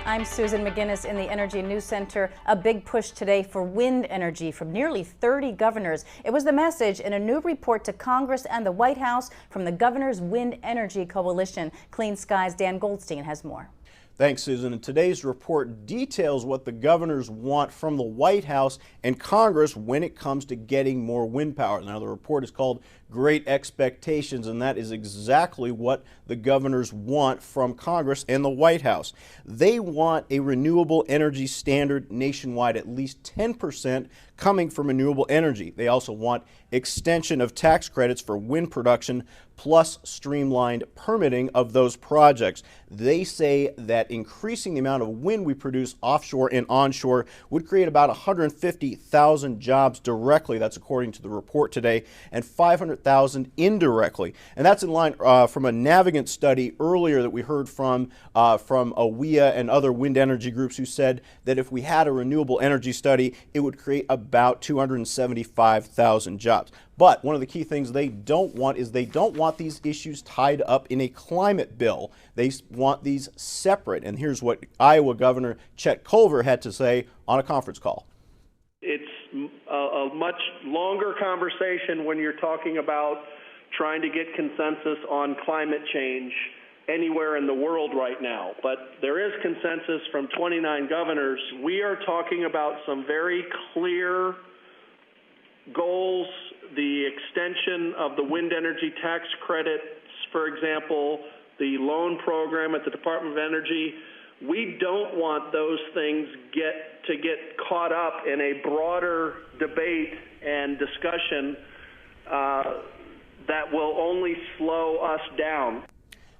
I'm Susan McGinnis in the Energy News Center. A big push today for wind energy from nearly 30 governors. It was the message in a new report to Congress and the White House from the Governors Wind Energy Coalition. Clean Skies' Dan Goldstein has more. Thanks, Susan. And today's report details what the governors want from the White House and Congress when it comes to getting more wind power. Now, the report is called Great Expectations, and that is exactly what the governors want from Congress and the White House. They want a renewable energy standard nationwide, at least 10% coming from renewable energy. They also want extension of tax credits for wind production, plus streamlined permitting of those projects. They say that increasing the amount of wind we produce offshore and onshore would create about 150,000 jobs directly. That's according to the report today, and 500,000 indirectly. And that's in line from a Navigant study earlier that we heard from AWEA and other wind energy groups who said that if we had a renewable energy study, it would create about 275,000 jobs. But one of the key things they don't want is they don't want these issues tied up in a climate bill. They want these separate. And here's what Iowa Governor Chet Culver had to say on a conference call. It's a much longer conversation when you're talking about trying to get consensus on climate change anywhere in the world right now. But there is consensus from 29 governors. We are talking about some very clear goals, the extension of the wind energy tax credits, for example, the loan program at the Department of Energy. We don't want those things to get caught up in a broader debate and discussion that will only slow us down.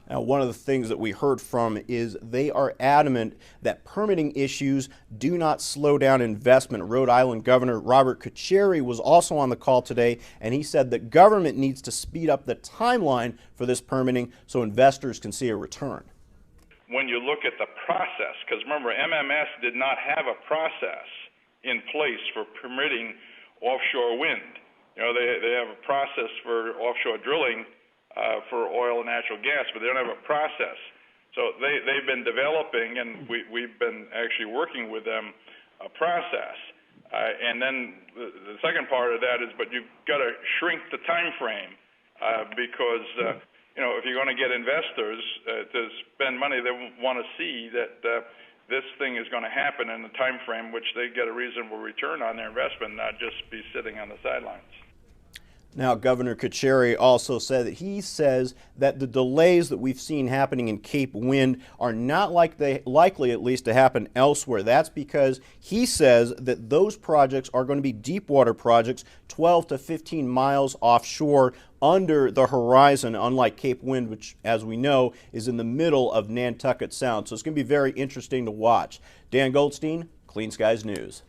Now, one of the things that we heard from is they are adamant that permitting issues do not slow down investment. Rhode Island Governor Robert Carcieri was also on the call today, and he said that government needs to speed up the timeline for this permitting so investors can see a return. When you look at the process, because remember, MMS did not have a process in place for permitting offshore wind. You know, they have a process for offshore drilling for oil and natural gas, but they don't have a process. So they've been developing, and we've been actually working with them, a process. And then the second part of that is, but you've got to shrink the time frame because, you know, if you're going to get investors to spend money, they want to see that this thing is going to happen in the time frame which they get a reasonable return on their investment, not just be sitting on the sidelines. Now, Governor Carcieri also said that he says that the delays that we've seen happening in Cape Wind are not likely at least to happen elsewhere. That's because he says that those projects are going to be deep water projects 12 to 15 miles offshore under the horizon, unlike Cape Wind, which, as we know, is in the middle of Nantucket Sound. So it's going to be very interesting to watch. Dan Goldstein, Clean Skies News.